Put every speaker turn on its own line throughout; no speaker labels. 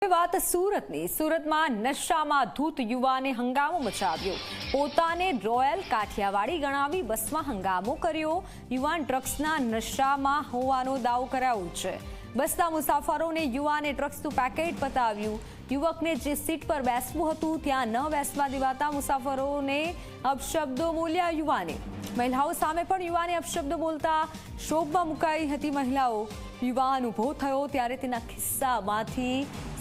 વાત સુરતની સુરતમાં નશામાં ધૂત યુવાને હંગામો મચાવ્યો। પોતાને રોયલ કાઠિયાવાડી ગણાવી બસમાં હંગામો કર્યો। યુવાન ડ્રગ્સના નશામાં હોવાનો દાવો કરાયો છે। બસના મુસાફરોને યુવાને ડ્રગ્સનું પેકેટ બતાવ્યું। યુવકને જે સીટ પર બેસવું હતું ત્યાં ન બેસવા દેવાતા મુસાફરોને અપશબ્દો બોલ્યા। યુવાને મહિલાઓ સામે પણ યુવાને અપશબ્દો બોલતા શોકમાં મુકાઈ હતી મહિલાઓ। યુવાન ઊભો થયો ત્યારે તેના ખિસ્સામાંથી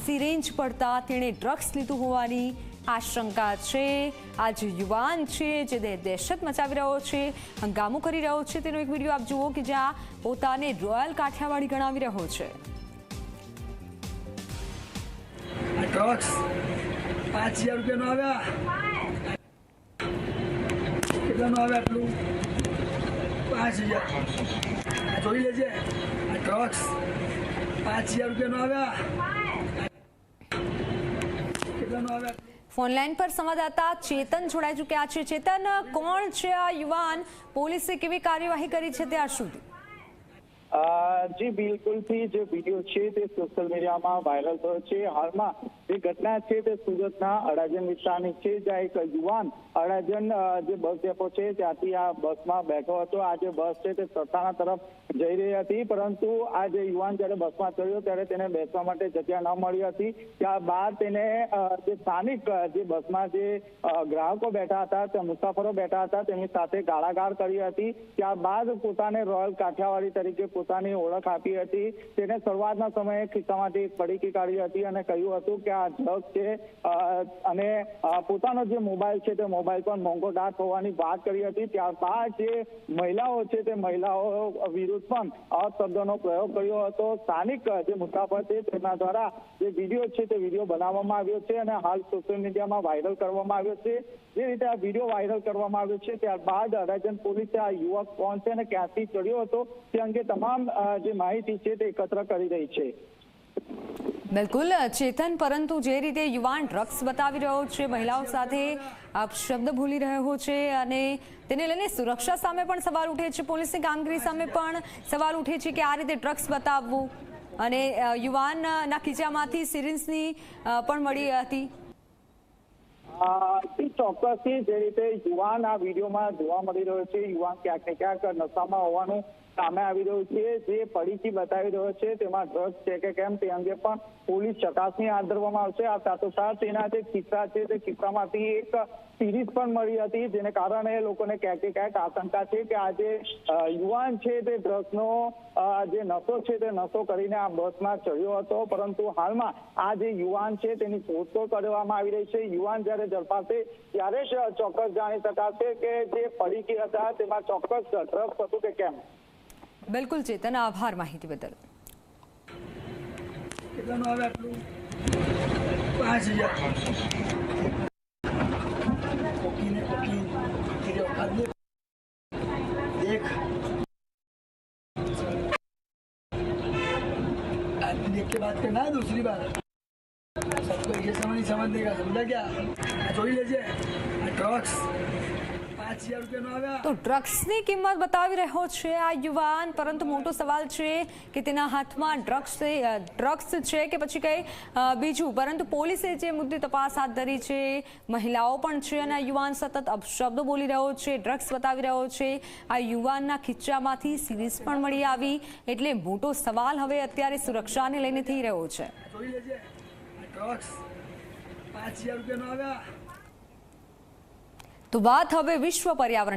સિરિંજ પડતા તેણે ડ્રગ્સ લીધું હોવાની આશંકા છે। આ જે યુવાન છે જે દહેશત મચાવી રહ્યો છે, હંગામો કરી રહ્યો છે, તેનો એક વિડીયો આપ જુઓ કે જ્યાં પોતાને રોયલ કાઠિયાવાડી ગણાવી રહ્યો છે।
ડ્રગ્સ 5000 રૂપિયાનો આવ્યા, કેટલાનો આવ્યા? આટલું 5000 જોઈ લેજે। આ ડ્રગ્સ 5000 રૂપિયાનો આવ્યા।
ફોનલાઈન પર સંવાદદાતા ચેતન જોડાઈ ચૂક્યા છે। ચેતન, કોણ છે આ યુવાન? પોલીસે કેવી કાર્યવાહી કરી છે ત્યાર સુધી?
જી બિલકુલથી જે વિડીયો છે તે સોશિયલ મીડિયામાં વાયરલ થયો છે। હાલમાં જે ઘટના છે તે સુરતના અડાજણ વિસ્તારની છે, જ્યાં એક યુવાન અડાજણ જે બસ ડેપો છે ત્યાંથી આ બસમાં બેઠો હતો। આ જે બસ છે તે સતાણા તરફ જઈ રહી હતી, પરંતુ આ જે યુવાન જ્યારે બસમાં ચડ્યો ત્યારે તેને બેસવા માટે જગ્યા ન મળી હતી। ત્યારબાદ તેને જે સ્થાનિક જે બસમાં જે ગ્રાહકો બેઠા હતા, તે મુસાફરો બેઠા હતા, તેમની સાથે ગાળાગાળ કરી હતી। ત્યારબાદ પોતાને રોયલ કાઠિયાવાડી તરીકે પોતાની ઓળખ આપી હતી। તેને શરૂઆતના સમયે ખિસ્સામાંથી એક પડીકી કાઢી હતી અને કહ્યું હતું કે આ ડ્રગ્સ છે, અને પોતાનો જે મોબાઈલ છે તે મોબાઈલ પણ મોંઘોદાટ હોવાની વાત કરી હતી। ત્યારબાદ જે મહિલાઓ છે તે મહિલાઓ વિરુદ્ધ પણ અપશબ્દોનો પ્રયોગ કર્યો હતો। સ્થાનિક જે મુસાફર છે તેના દ્વારા જે વિડીયો છે તે વિડીયો બનાવવામાં આવ્યો છે અને હાલ સોશિયલ મીડિયામાં વાયરલ કરવામાં આવ્યો છે। જે રીતે આ વિડીયો વાયરલ કરવામાં આવ્યો છે ત્યારબાદ અડાજણ પોલીસે આ યુવક કોણ છે અને ક્યાંથી ચડ્યો હતો તે અંગે તમામ જે માહિતી છે તે એકત્ર કરી રહી છે।
બિલકુલ ચેતન, પરંતુ જે રીતે યુવાન ડ્રગ્સ બતાવી રહ્યો છે, મહિલાઓ સાથે અપશબ્દ ભૂલી રહ્યો છે અને તેને લઈને સુરક્ષા સામે પણ સવાલ ઉઠે છે, પોલીસની કામગીરી સામે પણ સવાલ ઉઠે છે કે આ રીતે ડ્રગ્સ બતાવવું, અને યુવાનના ખીચામાંથી સિરિન્જની પણ મળી હતી।
ચોક્કસથી જે રીતે યુવાન આ વિડીયોમાં જોવા મળી રહ્યો છે, યુવાન ક્યાંક ને ક્યાંક નશામાં હોવાનું સામે આવી રહ્યું છે। જે પડીકી બતાવી રહ્યો છે તેમાં ડ્રગ્સ છે કે કેમ તે અંગે પણ પોલીસ ચકાસણી હાથ ધરવામાં આવશે। આ સાથોસાથ તેના જે ખિસ્સા છે તે ખિસ્સામાંથી એક સિરીઝ પણ મળી હતી, જેને કારણે લોકોને ક્યાંક ને ક્યાંક આશંકા છે કે આ જે યુવાન છે તે ડ્રગ્સનો જે નશો છે તે નશો કરીને આ બસમાં ચડ્યો હતો। પરંતુ હાલમાં આ જે યુવાન છે તેની શોધખોળ કરવામાં આવી રહી છે। યુવાન જ્યારે ઝડપાશે ત્યારે જ ચોક્કસ જાણી શકાશે કે જે પડીકી હતા તેમાં ચોક્કસ ડ્રગ્સ હતું કે કેમ।
બિલકુલ ચેતન, આભાર માહિતી બદલ।
કેટલાનો આવે? આટલું 5000 देख के बात करना है, दूसरी बात सबको ये समझ देगा, समझा क्या? જોઈ લેજે। ડ્રગ્સ 5000 રૂપિયાનો આવ્યા।
તો ડ્રગ્સની કિંમત બતાવી રહ્યો છે આ યુવાન, પરંતુ મોટો સવાલ છે કે તેના હાથમાં ડ્રગ્સ છે કે પછી કંઈ બીજું। પરંતુ પોલીસે જે મુદ્દે તપાસ હાથ ધરી છે, મહિલાઓ પણ છે અને આ યુવાન સતત અપશબ્દો બોલી રહ્યો છે, ડ્રગ્સ બતાવી રહ્યો છે। આ યુવાનના ખીચામાંથી સિરીઝ પણ મળી આવી, એટલે મોટો સવાલ હવે અત્યારે સુરક્ષાને લઈને થઈ રહ્યો છે।
જોઈ લેજે। ડ્રગ્સ 5000 રૂપિયાનો આવ્યા।
તો વાત હવે વિશ્વ પર્યાવરણ